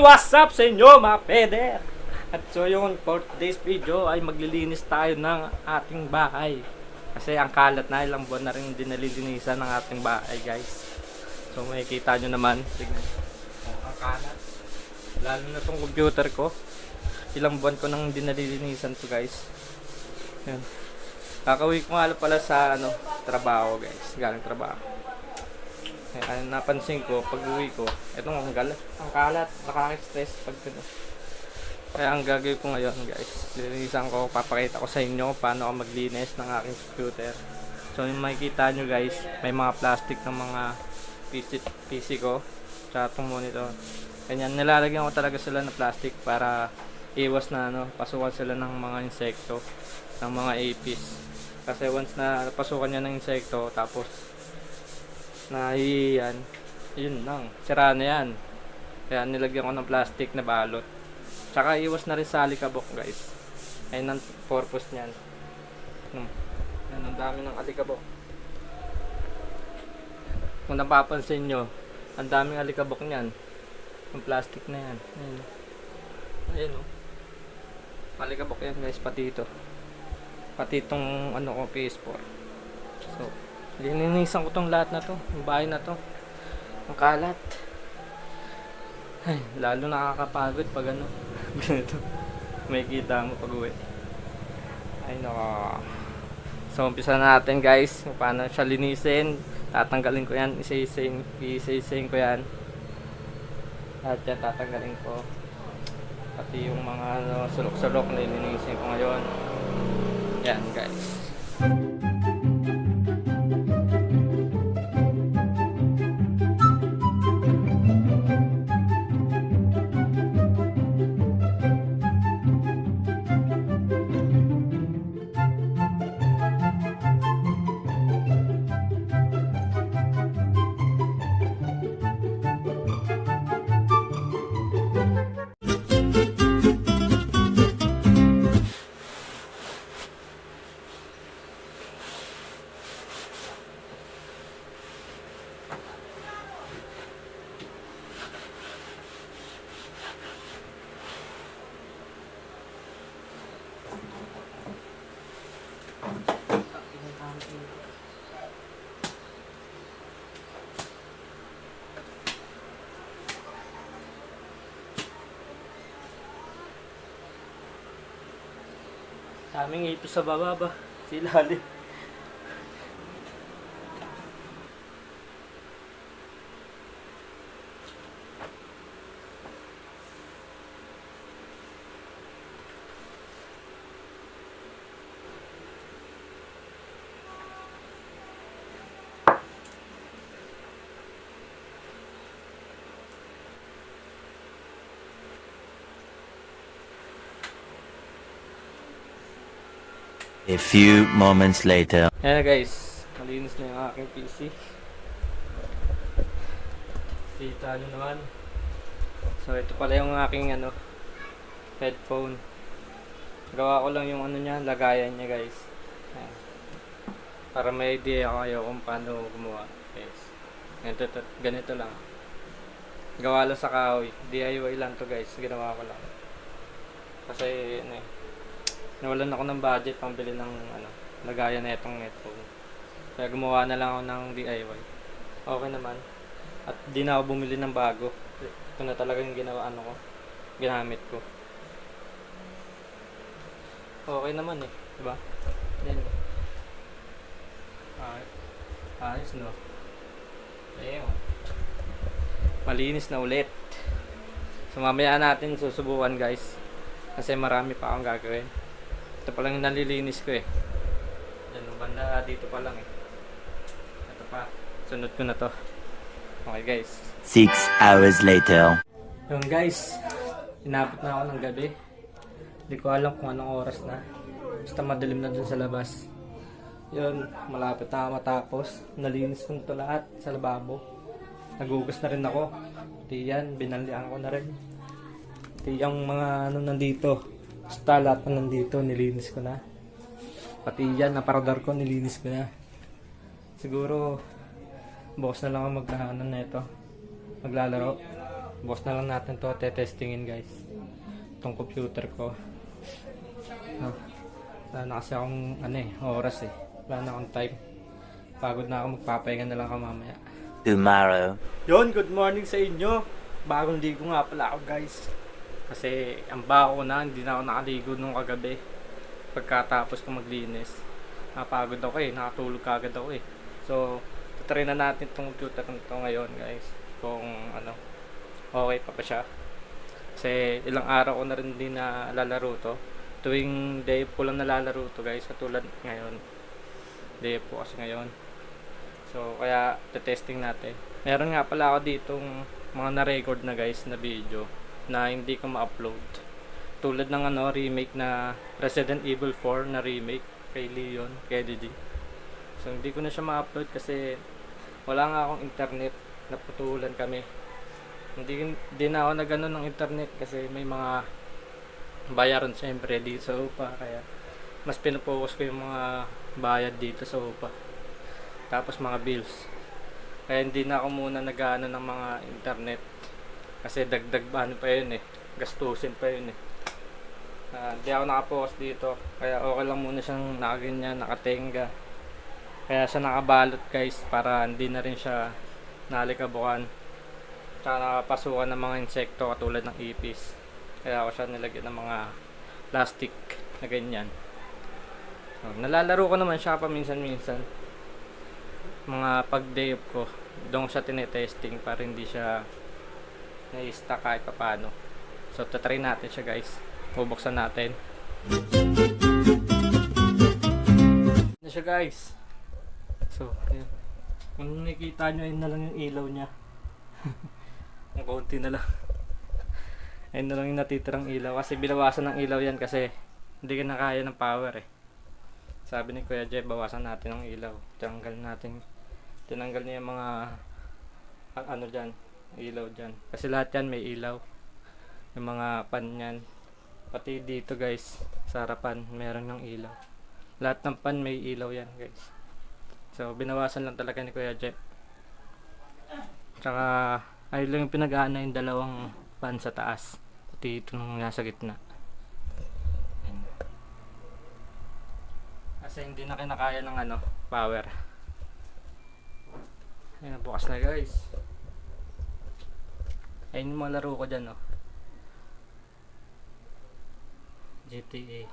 what's up sa inyo mga peder? At so yun, for today's video ay maglilinis tayo ng ating bahay. Kasi ang kalat na, ilang buwan na rin din nalilinisan ng ating bahay guys. So makikita nyo naman, tignan. Ang kalat. Lalo na tong computer ko. Ilang buwan ko nang din nalilinisan to guys. Yan. Kakauwi ko nga pala sa trabaho guys, galing trabaho. Kaya napansin ko pag uwi ko, etong ang kalat, nakaka-stress pag kaya ang gagawin ko ngayon guys, lilinisan ko, papakita ko sa inyo paano ako maglinis ng aking computer. So yung makikita nyo guys, may mga plastic ng mga PC ko, tsaka itong monitor. Ganyan, nilalagyan ko talaga sila ng plastic para iwas na pasukan sila ng mga insekto, ng mga apis. Kasi once na pasukan niya ng insekto, tapos yan, yun lang, sira na yan. Kaya nilagyan ko ng plastic na balot. Tsaka iwas na rin sa alikabok guys. Ayun ang purpose niyan. Yan, ang dami ng alikabok. Kung napapansin nyo, ang daming alikabok niyan. Yung plastic na yan. Ayun o. Alikabok yan guys, pati ito. Pati itong ko, PS4. So, lininisan ko tong lahat na to, yung bahay na to. Ang kalat. Ay, lalo nakakapagod pag ganito. May kita mo pag uwi. Ay nako. So umpisa na natin guys, kung paano siya linisin. Tatanggalin ko yan, isa-isahin ko yan. At yan tatanggalin ko. Pati yung mga sulok-sulok na linisin ko ngayon. Yan guys. Daming ito sa baba ba? Silalim. A few moments later. Ayan guys, malinis na yung aking PC. Kita nyo naman. So ito pala yung aking headphone. Gawa ko lang yung niya, lagayan niya guys. Ayan. Para may idea kayo kung paano gumawa guys. Ganito lang. Gawa lang sa kahoy. DIY lang to guys, ginawa ko lang. Kasi nawalan ako ng budget pambili ng lagayan na itong headphone. Kaya gumawa na lang ako ng DIY. Okay naman. At di na ako bumili ng bago. Ito na talaga yung ginamit ko. Okay naman diba? Yan. Ayos no. Ayun. Malinis na ulit. So mamaya natin susubukan guys. Kasi marami pa akong gagawin. Ito pa lang yung nalilinis ko Yan, banda dito pa lang Ito pa. Sunod ko na to. Okay guys. 6 hours later. Yun guys. Inabot na ako ng gabi. Hindi ko alam kung anong oras na. Basta madilim na dun sa labas. Yun, malapit na ako matapos. Nalinis ko na to lahat sa lababo. Nagugas na rin ako. Pati yan, binalian ko na rin. Pati yung mga nandito. Basta lahat na nandito, nilinis ko na. Pati yan, naparadar ko, nilinis ko na. Siguro, bukas na lang ako magkahanan na ito. Maglalaro. Bukas na lang natin to testingin guys. Itong computer ko. Wala na kasi akong oras eh. Wala na akong time. Pagod na ako, magpapahinga na lang ako mamaya. Tomorrow. Yon, good morning sa inyo. Bagong ligo nga pala ako guys. Kasi ang baho ko na, hindi na ako nakaligo nung kagabi. Pagkatapos ko maglinis. Napagod ako eh, nakatulog kagad ako eh. So, try na natin itong computer nito ngayon guys. Kung okay pa siya. Kasi ilang araw ko na rin din na lalaro to. Tuwing day po lang nalalaro to guys. Katulad ngayon. Day po kasi ngayon. So, kaya testing natin. Meron nga pala ako ditong mga na-record na guys na video na hindi ko ma-upload. Tulad ng remake na Resident Evil 4 na remake kay Leon Kennedy. So, hindi ko na siya ma-upload kasi wala nga akong internet. Naputulan kami. Hindi na ako nag-ano ng internet kasi may mga bayaran siyempre dito sa UPA. Kaya mas pinapokus ko yung mga bayad dito sa UPA. Tapos mga bills. Kaya hindi na ako muna nag-ano ng mga internet. Kasi dagdag pa yun eh. Gastusin pa yun eh. Hindi ako nakapokus dito. Kaya okay lang muna siyang nakaganyan, nakatenga. Kaya siya nakabalot guys para hindi na rin siya nalikabukan. Tsaka nakapasukan ng mga insekto katulad ng ipis. Kaya ako siya nilagyan ng mga plastic na ganyan. So, nalalaro ko naman siya paminsan-minsan. Mga pag day off ko, doon siya tinetesting para hindi siya na-stuck kahit papano. So, tatry natin siya guys. Bubuksan natin. Ano siya guys? So, ayan. Kung nakikita nyo, yun na lang yung ilaw niya. Ang konti na lang. Ayun na lang yung natitirang ilaw. Kasi binawasan ng ilaw yan kasi hindi ka na kaya ng power eh. Sabi ni Kuya Jeff, bawasan natin ang ilaw. Tinanggal niya yung mga dyan, ilaw dyan. Kasi lahat yan may ilaw. Yung mga pan yan. Pati dito guys, sa harapan, meron ng ilaw. Lahat ng pan may ilaw yan guys. So, binawasan lang talaga ni Kuya Jeff. Tsaka, ayun lang yung pinag-aana yung dalawang pan sa taas. Pati ito nung nasa gitna. Kasi hindi na kinakaya ng power. Ayan, bukas na guys. Ayun yung mga laro ko dyan GTA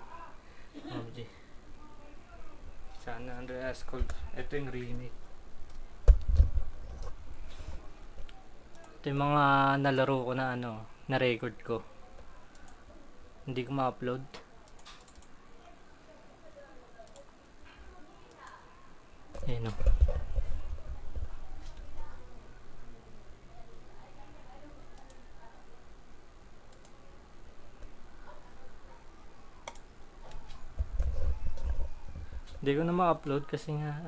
PUBG San Andreas Gold. Ito yung remake. Ito yung mga nalaro ko na na record ko. Hindi ko ma-upload. Ayun Hindi ko na ma-upload kasi nga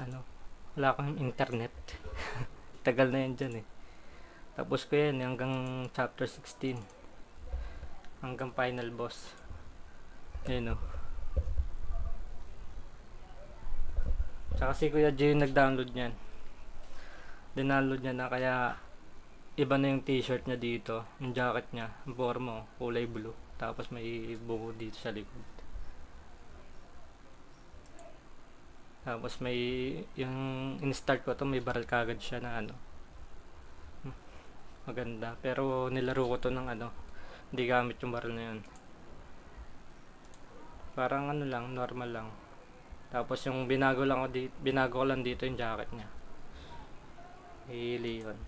wala akong internet. Tagal na yan dyan eh. Tapos ko yan hanggang chapter 16. Hanggang final boss. Ayun Tsaka si Kuya Jay yung nag-download niyan. Dinownload niya na kaya iba na yung t-shirt niya dito. Yung jacket niya, ang forma kulay blue. Tapos may buko dito sa likod. Tapos may yung in-start ko to may barrel kagad siya na maganda. Pero nilaro ko to ng hindi gamit yung barrel na yun. Parang lang, normal lang. Tapos yung binago ko lang dito yung jacket niya. Leon.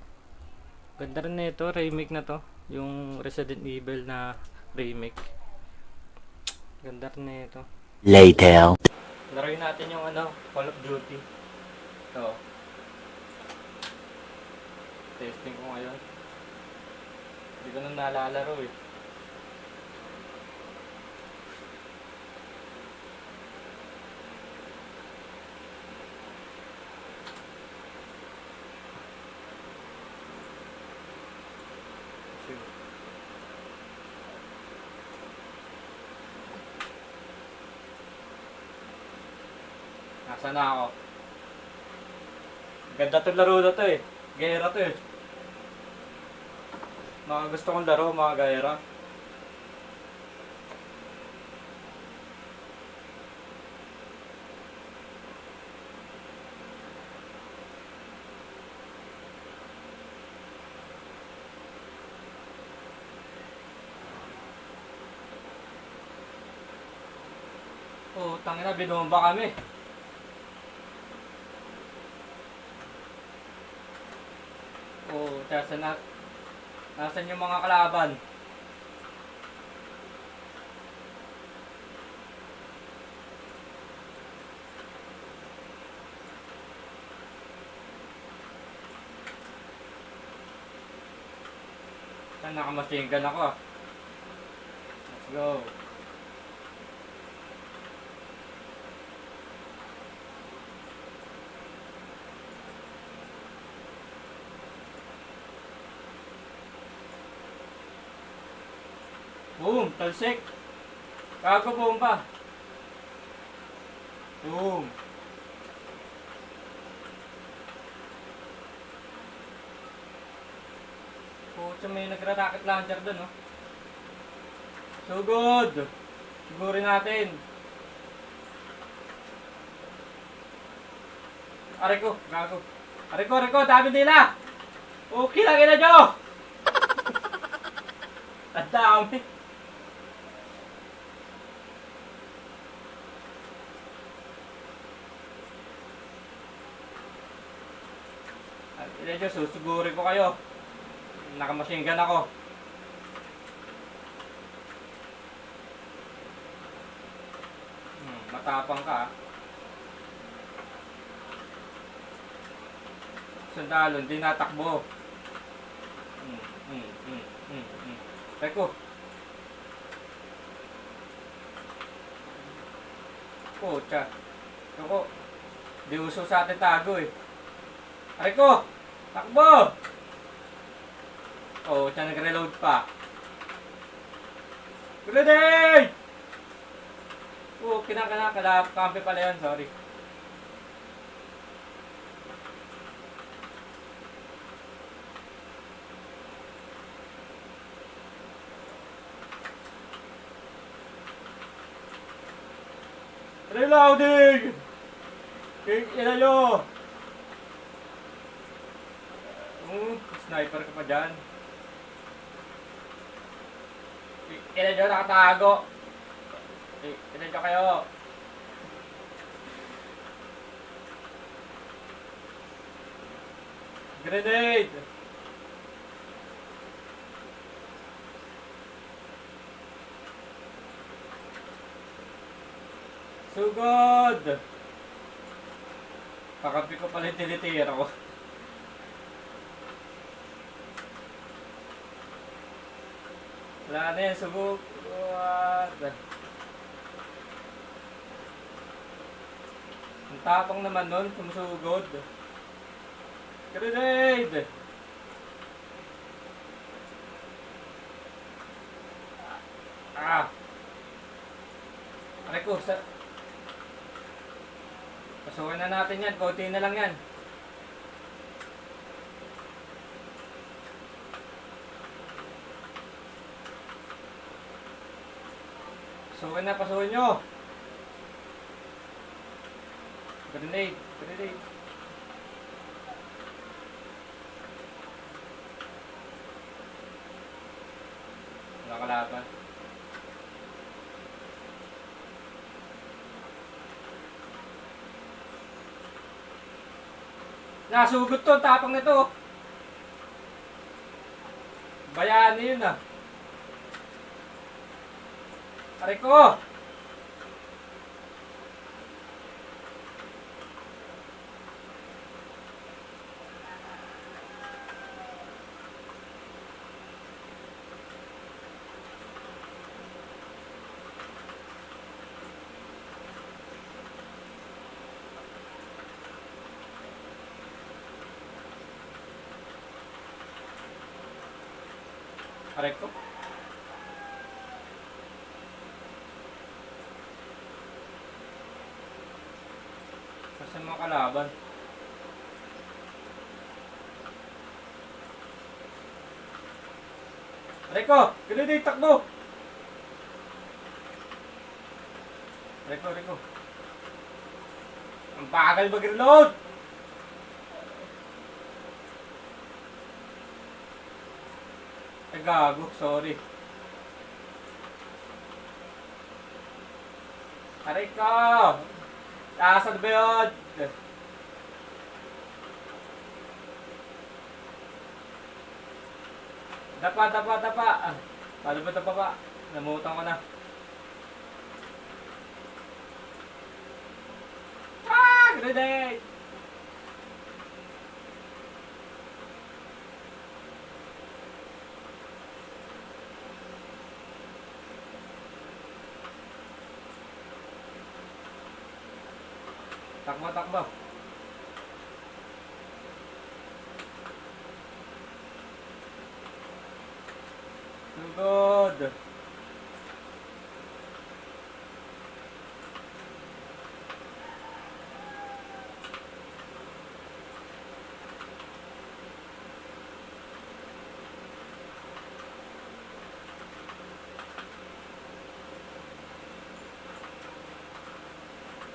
Ganda rin na ito, remake na to. Yung Resident Evil na remake. Ganda rin na ito. Later. Laruin natin yung Call of Duty. Ito. Testing ko ngayon. Hindi ko na nalalaro eh. Nasaan na ako? Ganda itong laro na to eh. Gera to eh. Mga gusto kong laro, mga gaera. Oh, tangina, binomba kami. Oh, nasan yung mga kalaban? Saan nakamasingan ako? Let's go. Boom! Talsik! Kago bomba! Boom! Pucha, may nagra-rocket launcher dun, oh. So good! Sigurin natin. Aray ko, gago. Aray ko, dami nila! Okay lang, ina nyo! Ang dami! Ina nyo, susugurin ko kayo. Nakamasingan ako. Matapang ka. Sundalo, hindi natakbo. Teko. Pucha. Ako. Di uso sa atin tago eh. Aray ko! Takbo! Oh, siya nag-reload pa. Grenade! Oh, kampi pala yun, sorry. Reloading! Ilan nyo? Sniper ka pa dyan. Ilan nyo nakatago? Ilan nyo kayo? Grenade! Sugod! Kakampi ko pala yung tinitira ko. Wala na yan, subok. What? Ang tapang naman nun, sumusugod. Grenade! Ah! Aray ko, pasukin na natin yan, konti na lang yan. Pasukin nyo. Grenade. Wala kalaban. Nasugod to, tapang na to. Bayani yun ah. Aray ko! Aray ko. Kasi mga kalaban. Rico, grenade, takbo! Rico. Ang bagal mag-reload! Ay, gago, sorry. Aray ko! Nasaan ba yun? Dapa. Paano ba dapa pa? Namutang ko na. Grenade! Takbo. Good.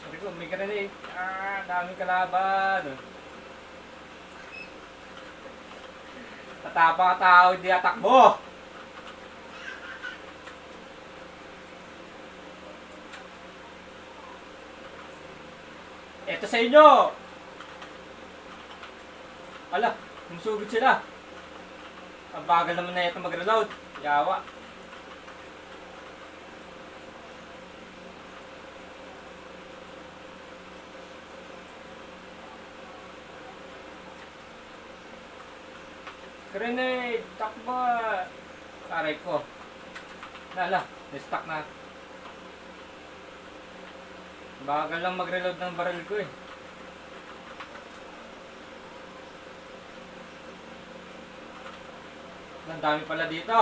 Sabi ko, may grenade. Daming kalaban. Tatapa ka tao, hindi atakbo. Ito sa inyo! Ala, sumusugod sila. Ang bagal naman na ito mag-reload. Yawa. Grenade! Takbo! Aray ko. Lala, na-stuck na. Bagal lang mag-reload ng baril ko eh. Ang dami pala dito.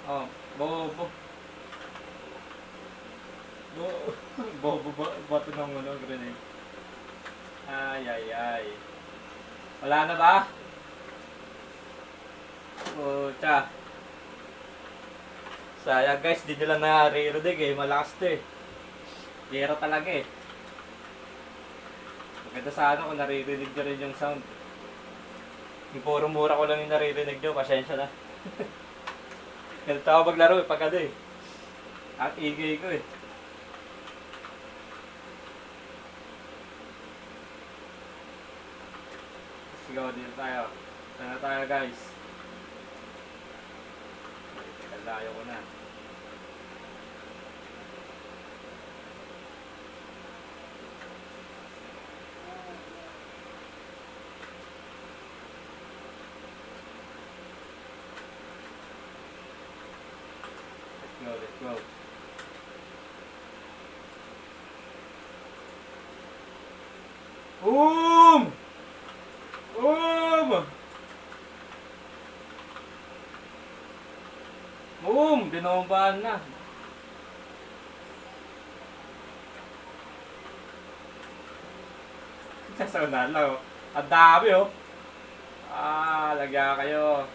Oh, bobo. Bobo bato ng grenade. Ay. Wala na ba? Pucha. Sayang guys, di nila na-reload eh. Malakas to eh. Gero talaga eh. Maganda sana kung naririnig nyo rin yung sound. Yung puro mura ko lang yung naririnig nyo, pasensya na. Ganito ako maglaro eh, pag ano eh. At igay ko eh. Sigaw dito tayo. Sana tayo guys. Kalayo ko na. Let's go. Binombahan na. Sa unahan lang oh. Ang dami oh. Lagyan kayo.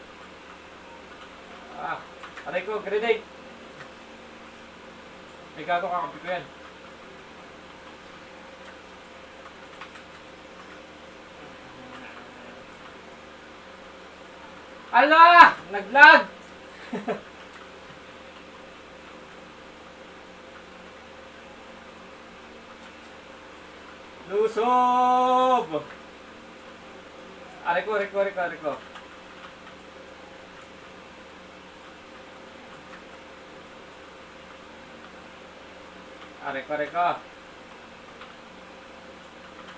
Aray ko, grenade. May gago, kakapi ko yan. Ala! Naglag! Lusob! Aray ko. Aray ko.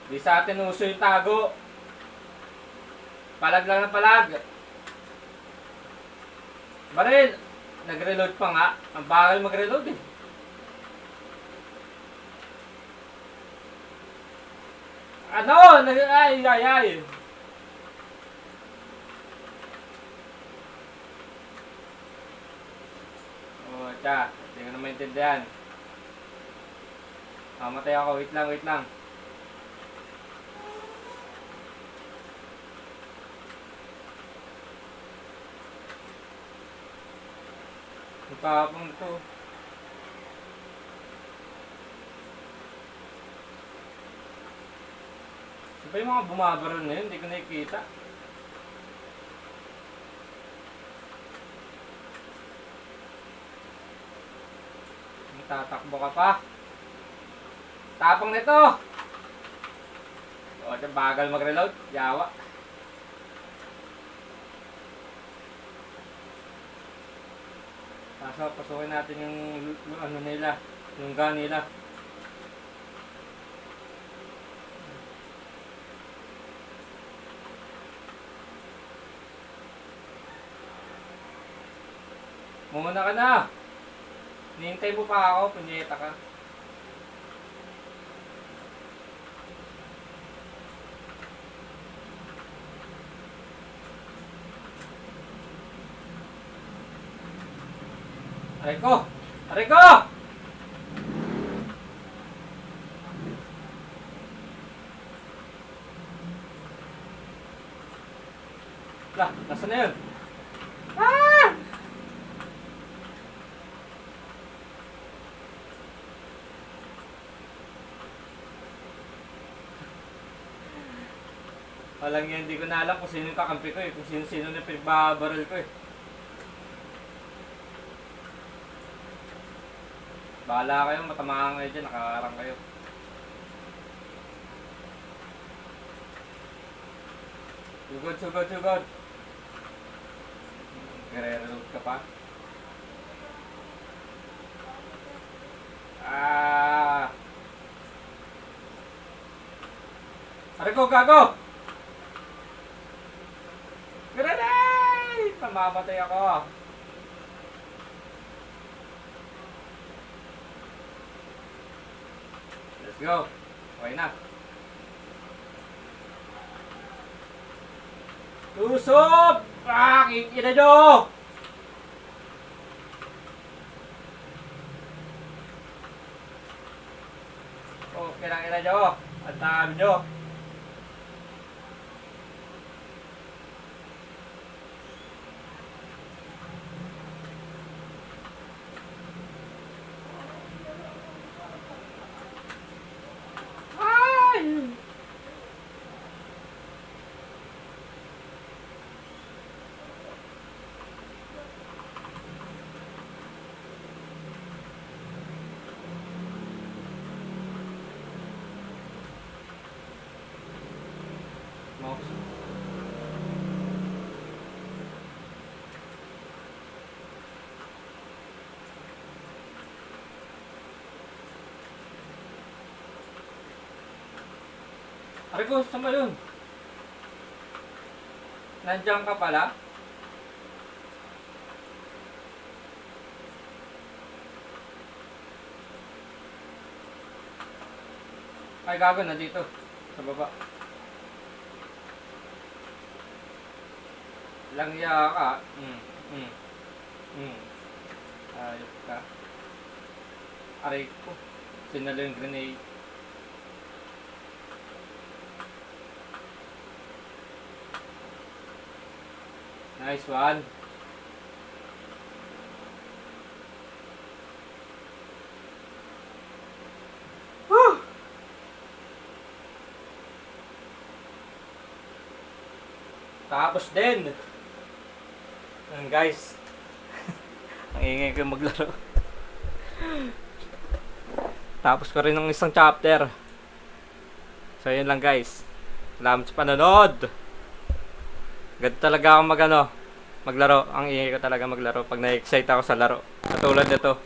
Di sa atin uso yung tago. Palag lang ng palag. Baril! Nag-reload pa nga. Ang bagal mag-reload eh. Ano? Ay. Tiya. Hindi ko na maintindihan. Matay ako. Wait lang. Tapang ito. Saan ba yung mga bumabaril na yun? Hindi ko nakikita. Tatakbo ka pa. Tapang nito. O, bagal mag-reload. Yawa. Pasukin natin yung ano nila, yung gun nila. Muna ka na. Nihintay mo pa ako, punyeta ka. Aray ko! Aray ko! Lah, nasaan na yun? Ah! Walang yan, hindi ko na alam kung sino yung kakampi ko eh. Kung sino-sino na pinagbabaril ko eh. Bahala kayo, matamaan kayo dyan, nakakarang kayo. Sugod, sugod, sugod. Nagre-reload ka pa. Ah! Aray ko, gago! Grenade! Mamamatay ako. Let's go. Okay na. Tusok! Aking ina nyo! Okay lang ina nyo. Ang dami nyo. Mouse. Aray ko, saan ba yun? Nandiyan ka pala? Ay, gago, nandito. Sa baba. Langya ka. Ayos ka. Aray ko. Sinalo yung grenade. Nice one. Woo! Tapos din. Ayan guys. Ang ingay ko maglaro. Tapos ko rin ng isang chapter. So yun lang guys. Salamat sa panonood. Ganito talaga ako maglaro. Ang ingay ko talaga maglaro pag na-excite ako sa laro. Katulad nito.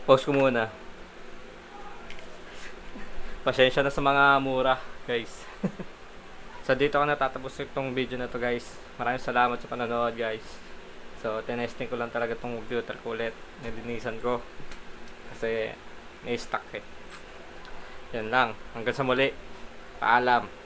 Pause ko muna. Pasensya na sa mga mura guys. So dito ako natatapos itong video na to guys. Maraming salamat sa panonood guys. So tinesting ko lang talaga itong computer ko ulit. Nilinisan ko. Kasi may stuck eh. Yan lang. Hanggang sa muli. Paalam.